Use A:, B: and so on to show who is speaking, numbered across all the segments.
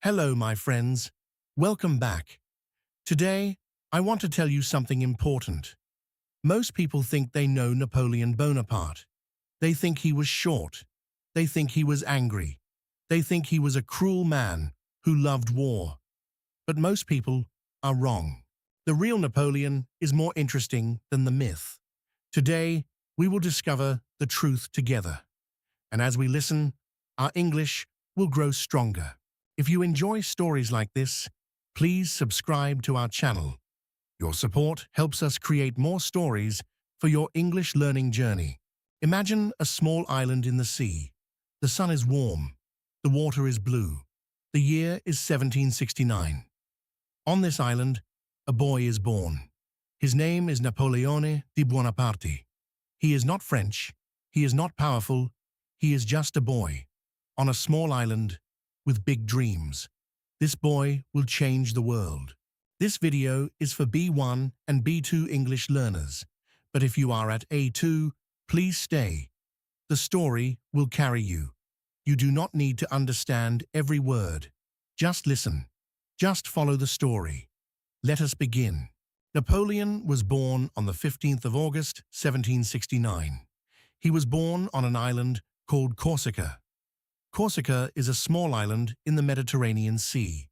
A: Hello, my friends. Welcome back. Today, I want to tell you something important. Most people think they know Napoleon Bonaparte. They think he was short. They think he was angry. They think he was a cruel man who loved war. But most people are wrong. The real Napoleon is more interesting than the myth. Today, we will discover the truth together. And as we listen, our English will grow stronger. If you enjoy stories like this, please subscribe to our channel. Your support helps us create more stories for your English learning journey. Imagine a small island in the sea. The sun is warm. The water is blue. The year is 1769. On this island, a boy is born. His name is Napoleone Bonaparte. He is not French. He is not powerful. He is just a boy on a small island with big dreams. This boy will change the world. This video is for B1 and B2 English learners, but if you are at A2, please stay. The story will carry you. You do not need to understand every word. Just listen. Just follow the story. Let us begin. Napoleon was born on the 15th of August, 1769. He was born on an island called Corsica. Corsica is a small island in the Mediterranean Sea.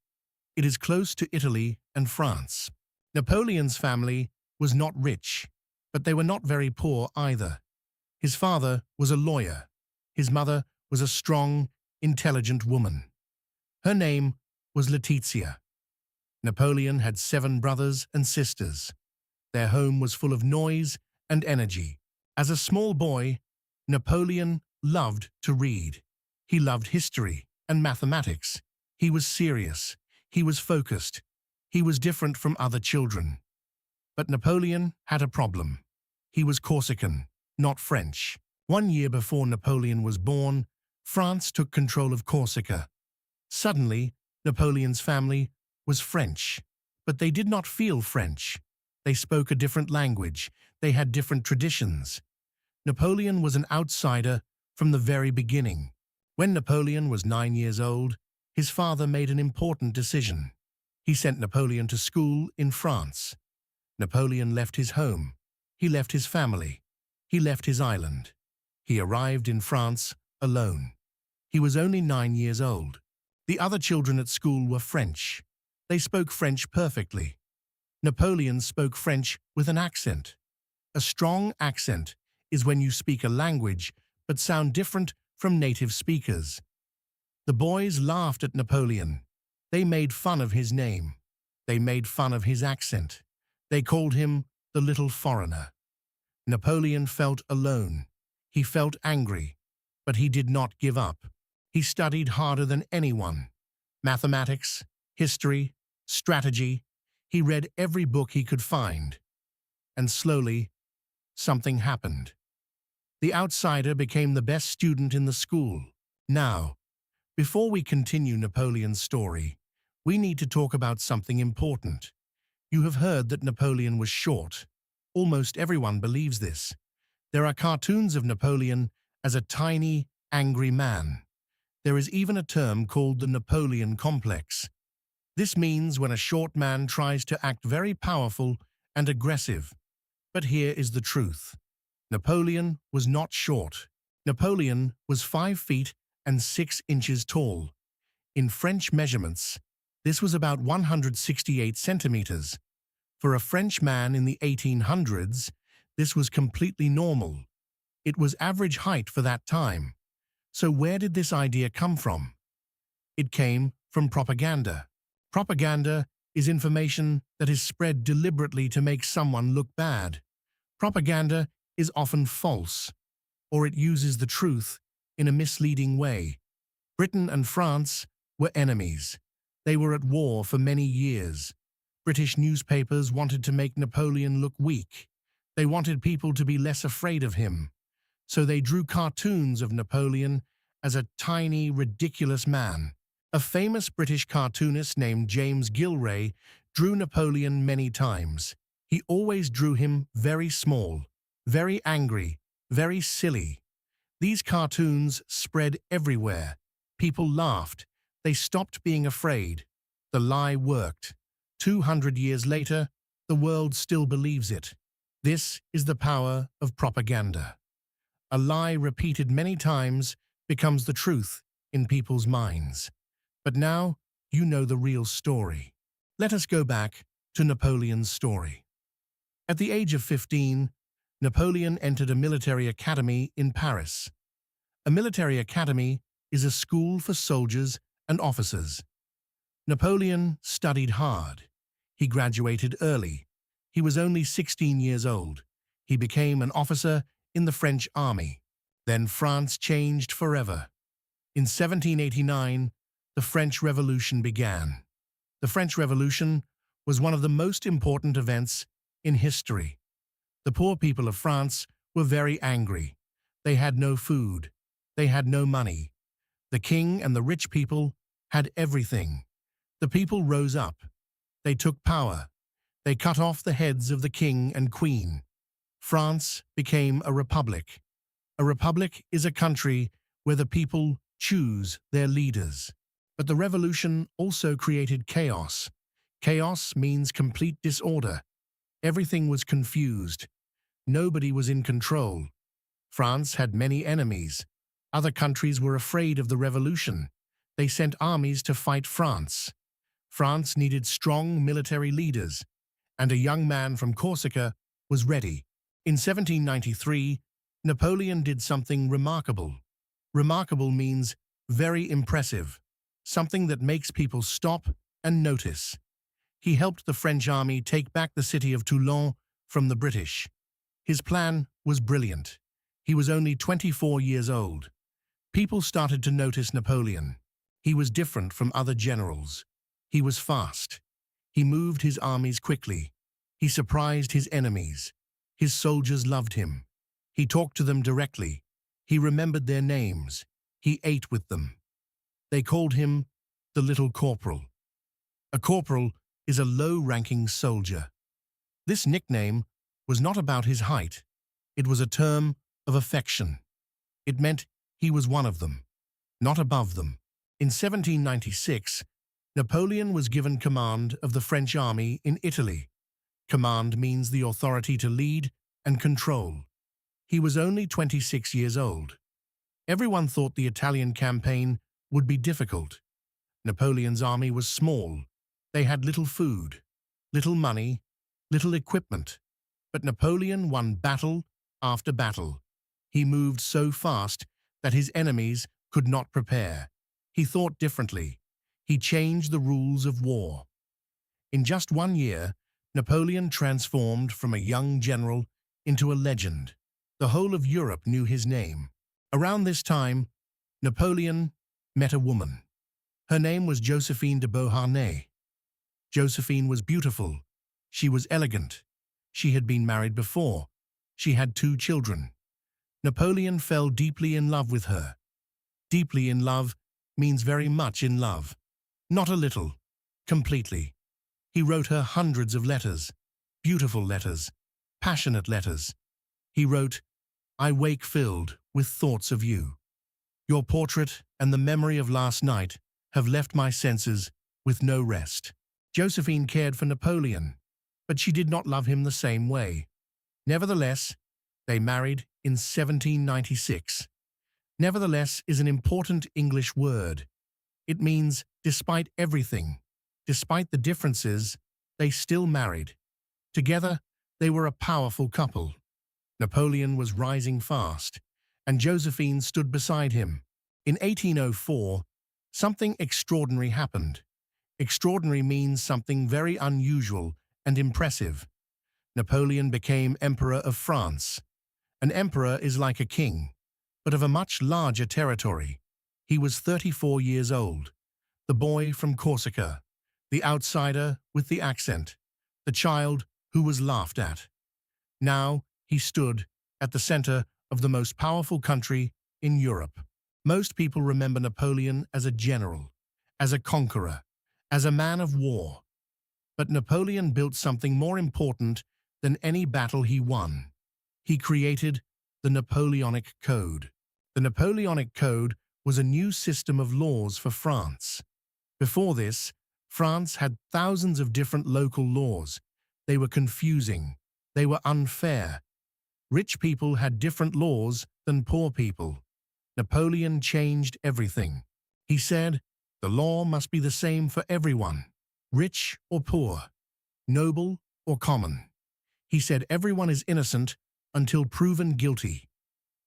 A: It is close to Italy and France. Napoleon's family was not rich, but they were not very poor either. His father was a lawyer. His mother was a strong, intelligent woman. Her name was Letizia. Napoleon had 7 brothers and sisters. Their home was full of noise and energy. As a small boy, Napoleon loved to read. He loved history and mathematics. He was serious. He was focused. He was different from other children. But Napoleon had a problem. He was Corsican, not French. 1 year before Napoleon was born, France took control of Corsica. Suddenly, Napoleon's family was French, but they did not feel French. They spoke a different language. They had different traditions. Napoleon was an outsider from the very beginning. When Napoleon was 9 years old, his father made an important decision. He sent Napoleon to school in France. Napoleon left his home. He left his family. He left his island. He arrived in France alone. He was only 9 years old. The other children at school were French. They spoke French perfectly. Napoleon spoke French with an accent. A strong accent is when you speak a language but sound different from native speakers. The boys laughed at Napoleon. They made fun of his name. They made fun of his accent. They called him the little foreigner. Napoleon felt alone. He felt angry, but he did not give up. He studied harder than anyone. Mathematics, history, strategy. He read every book he could find. And slowly, something happened. The outsider became the best student in the school. Now, before we continue Napoleon's story, we need to talk about something important. You have heard that Napoleon was short. Almost everyone believes this. There are cartoons of Napoleon as a tiny, angry man. There is even a term called the Napoleon complex. This means when a short man tries to act very powerful and aggressive. But here is the truth. Napoleon was not short. Napoleon was 5 feet and 6 inches tall. In French measurements, this was about 168 centimeters. For a French man in the 1800s, this was completely normal. It was average height for that time. So where did this idea come from? It came from propaganda. Propaganda is information that is spread deliberately to make someone look bad. Propaganda is often false, or it uses the truth in a misleading way. Britain and France were enemies. They were at war for many years. British newspapers wanted to make Napoleon look weak. They wanted people to be less afraid of him. So they drew cartoons of Napoleon as a tiny, ridiculous man. A famous British cartoonist named James Gillray drew Napoleon many times. He always drew him very small, very angry, very silly. These cartoons spread everywhere. People laughed. They stopped being afraid. The lie worked. 200 years later, the world still believes it. This is the power of propaganda. A lie repeated many times becomes the truth in people's minds. But now you know the real story. Let us go back to Napoleon's story. At the age of 15, Napoleon entered a military academy in Paris. A military academy is a school for soldiers and officers. Napoleon studied hard. He graduated early. He was only 16 years old. He became an officer in the French army. Then France changed forever. In 1789, the French Revolution began. The French Revolution was one of the most important events in history. The poor people of France were very angry. They had no food. They had no money. The king and the rich people had everything. The people rose up. They took power. They cut off the heads of the king and queen. France became a republic. A republic is a country where the people choose their leaders. But the revolution also created chaos. Chaos means complete disorder. Everything was confused. Nobody was in control. France had many enemies. Other countries were afraid of the revolution. They sent armies to fight France. France needed strong military leaders, and a young man from Corsica was ready. In 1793, Napoleon did something remarkable. Remarkable means very impressive, something that makes people stop and notice. He helped the French army take back the city of Toulon from the British. His plan was brilliant. He was only 24 years old. People started to notice Napoleon. He was different from other generals. He was fast. He moved his armies quickly. He surprised his enemies. His soldiers loved him. He talked to them directly. He remembered their names. He ate with them. They called him the Little Corporal. A corporal is a low-ranking soldier. This nickname was not about his height. It was a term of affection. It meant he was one of them, not above them. In 1796, Napoleon was given command of the French army in Italy. Command means the authority to lead and control. He was only 26 years old. Everyone thought the Italian campaign would be difficult. Napoleon's army was small. They had little food, little money, little equipment. But Napoleon won battle after battle. He moved so fast that his enemies could not prepare. He thought differently. He changed the rules of war. In just 1 year, Napoleon transformed from a young general into a legend. The whole of Europe knew his name. Around this time, Napoleon met a woman. Her name was Josephine de Beauharnais. Josephine was beautiful. She was elegant. She had been married before. She had 2 children. Napoleon fell deeply in love with her. Deeply in love means very much in love. Not a little, completely. He wrote her hundreds of letters, beautiful letters, passionate letters. He wrote, "I wake filled with thoughts of you. Your portrait and the memory of last night have left my senses with no rest." Josephine cared for Napoleon, but she did not love him the same way. Nevertheless, they married in 1796. Nevertheless is an important English word. It means despite everything, despite the differences, they still married. Together, they were a powerful couple. Napoleon was rising fast, and Josephine stood beside him. In 1804, something extraordinary happened. Extraordinary means something very unusual and impressive. Napoleon became Emperor of France. An emperor is like a king, but of a much larger territory. He was 34 years old, the boy from Corsica, the outsider with the accent, the child who was laughed at. Now he stood at the center of the most powerful country in Europe. Most people remember Napoleon as a general, as a conqueror, as a man of war. But Napoleon built something more important than any battle he won. He created the Napoleonic Code. The Napoleonic Code was a new system of laws for France. Before this, France had thousands of different local laws. They were confusing. They were unfair. Rich people had different laws than poor people. Napoleon changed everything. He said, the law must be the same for everyone, rich or poor, noble or common. He said everyone is innocent until proven guilty.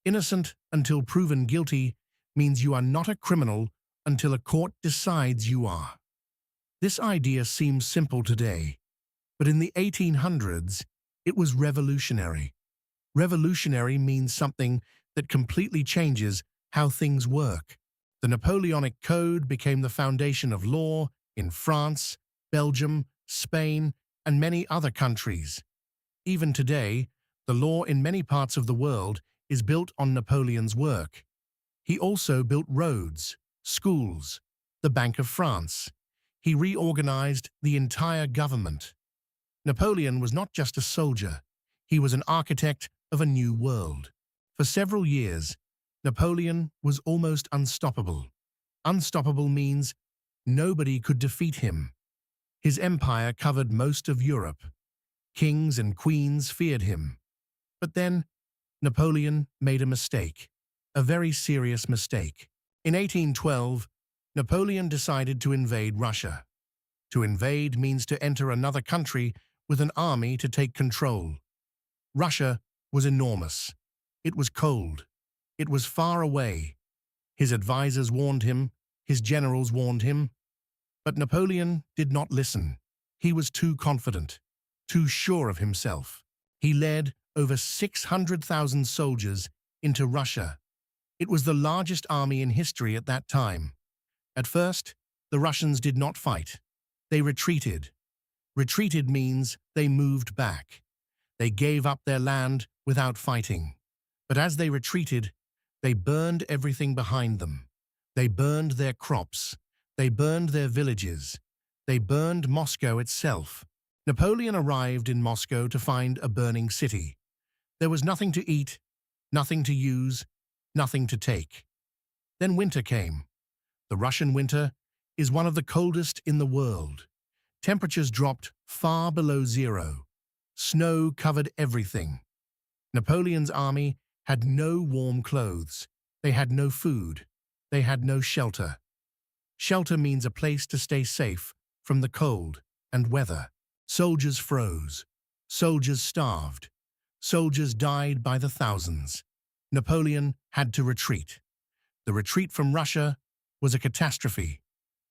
A: Innocent until proven guilty means you are not a criminal until a court decides you are. This idea seems simple today, but in the 1800s, it was revolutionary. Revolutionary means something that completely changes how things work. The Napoleonic Code became the foundation of law in France, Belgium, Spain, and many other countries. Even today, the law in many parts of the world is built on Napoleon's work. He also built roads, schools, the Bank of France. He reorganized the entire government. Napoleon was not just a soldier, he was an architect of a new world. For several years, Napoleon was almost unstoppable. Unstoppable means nobody could defeat him. His empire covered most of Europe. Kings and queens feared him. But then, Napoleon made a mistake, a very serious mistake. In 1812, Napoleon decided to invade Russia. To invade means to enter another country with an army to take control. Russia was enormous. It was cold. It was far away. His advisors warned him, his generals warned him. But Napoleon did not listen. He was too confident, too sure of himself. He led over 600,000 soldiers into Russia. It was the largest army in history at that time. At first, the Russians did not fight. They retreated. Retreated means they moved back. They gave up their land without fighting. But as they retreated, they burned everything behind them. They burned their crops. They burned their villages. They burned Moscow itself. Napoleon arrived in Moscow to find a burning city. There was nothing to eat, nothing to use, nothing to take. Then winter came. The Russian winter is one of the coldest in the world. Temperatures dropped far below zero. Snow covered everything. Napoleon's army had no warm clothes. They had no food. They had no shelter. Shelter means a place to stay safe from the cold and weather. Soldiers froze. Soldiers starved. Soldiers died by the thousands. Napoleon had to retreat. The retreat from Russia was a catastrophe.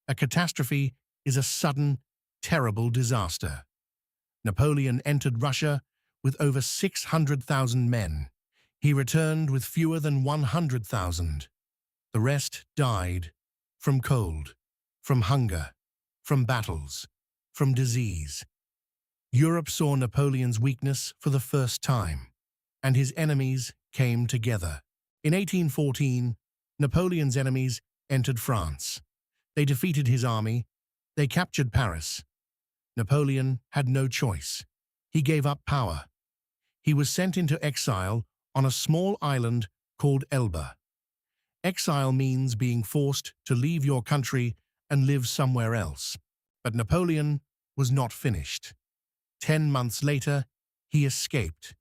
A: A catastrophe is a sudden, terrible disaster. Napoleon entered Russia with over 600,000 men. He returned with fewer than 100,000. The rest died from cold, from hunger, from battles, from disease. Europe saw Napoleon's weakness for the first time, and his enemies came together. In 1814, Napoleon's enemies entered France. They defeated his army. They captured Paris. Napoleon had no choice. He gave up power. He was sent into exile on a small island called Elba. Exile means being forced to leave your country and live somewhere else. But Napoleon was not finished. 10 months later, he escaped.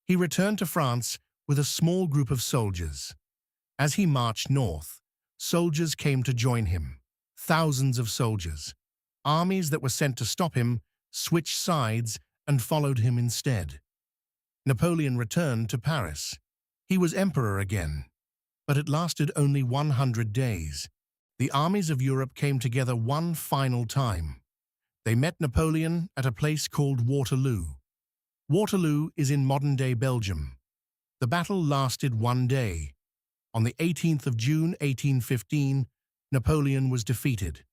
A: He returned to France with a small group of soldiers. As he marched north, soldiers came to join him. Thousands of soldiers. Armies that were sent to stop him switched sides and followed him instead. Napoleon returned to Paris. He was emperor again, but it lasted only 100 days. The armies of Europe came together one final time. They met Napoleon at a place called Waterloo. Waterloo is in modern-day Belgium. The battle lasted one day. On the 18th of June 1815, Napoleon was defeated.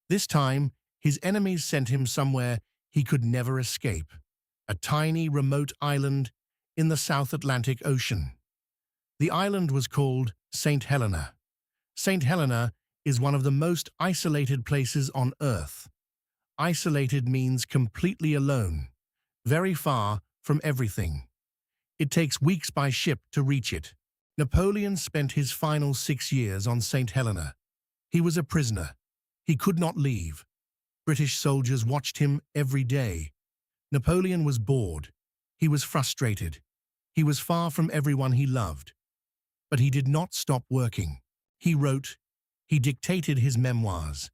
A: This time, his enemies sent him somewhere he could never escape, a tiny, remote island in the South Atlantic Ocean. The island was called St. Helena. St. Helena is one of the most isolated places on Earth. Isolated means completely alone, very far from everything. It takes weeks by ship to reach it. Napoleon spent his final 6 years on St. Helena. He was a prisoner. He could not leave. British soldiers watched him every day. Napoleon was bored. He was frustrated. He was far from everyone he loved. But he did not stop working. He wrote. He dictated his memoirs.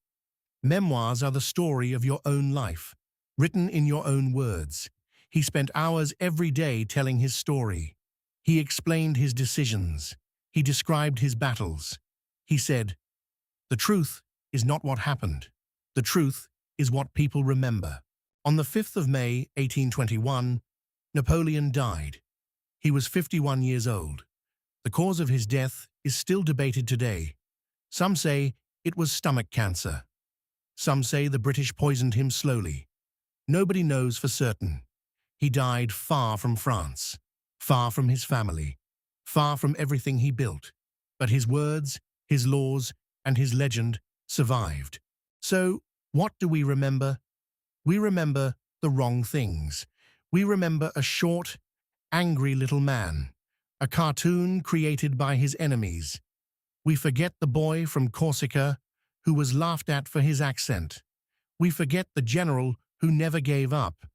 A: Memoirs are the story of your own life, written in your own words. He spent hours every day telling his story. He explained his decisions. He described his battles. He said, "The truth is not what happened. The truth is what people remember." On the 5th of May, 1821, Napoleon died. He was 51 years old. The cause of his death is still debated today. Some say it was stomach cancer. Some say the British poisoned him slowly. Nobody knows for certain. He died far from France, far from his family, far from everything he built. But his words, his laws, and his legend survived. So, what do we remember? We remember the wrong things. We remember a short, angry little man, a cartoon created by his enemies. We forget the boy from Corsica who was laughed at for his accent. We forget the general who never gave up.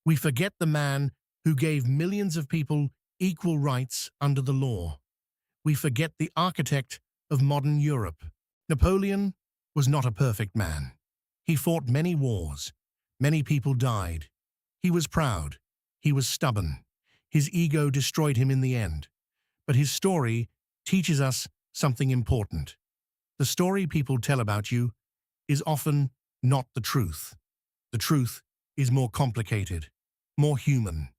A: We forget the man who gave millions of people equal rights under the law. We forget the architect of modern Europe. Napoleon was not a perfect man. He fought many wars. Many people died. He was proud. He was stubborn. His ego destroyed him in the end. But his story teaches us something important. The story people tell about you is often not the truth. The truth is more complicated, more human,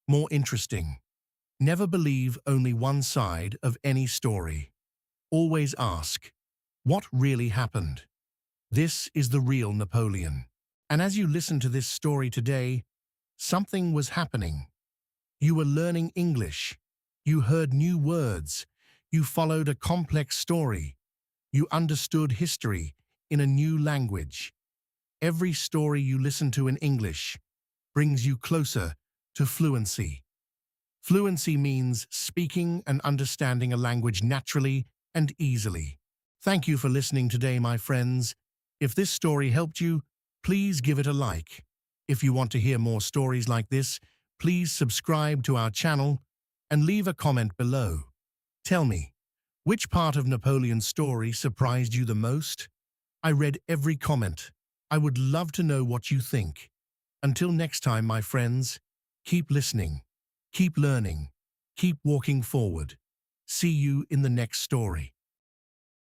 A: more interesting. Never believe only one side of any story. Always ask, what really happened? This is the real Napoleon. And as you listen to this story today, something was happening. You were learning English. You heard new words. You followed a complex story. You understood history in a new language. Every story you listen to in English brings you closer to fluency. Fluency means speaking and understanding a language naturally and easily. Thank you for listening today, my friends. If this story helped you, please give it a like. If you want to hear more stories like this, please subscribe to our channel and leave a comment below. Tell me, which part of Napoleon's story surprised you the most? I read every comment. I would love to know what you think. Until next time, my friends, keep listening, keep learning, keep walking forward. See you in the next story.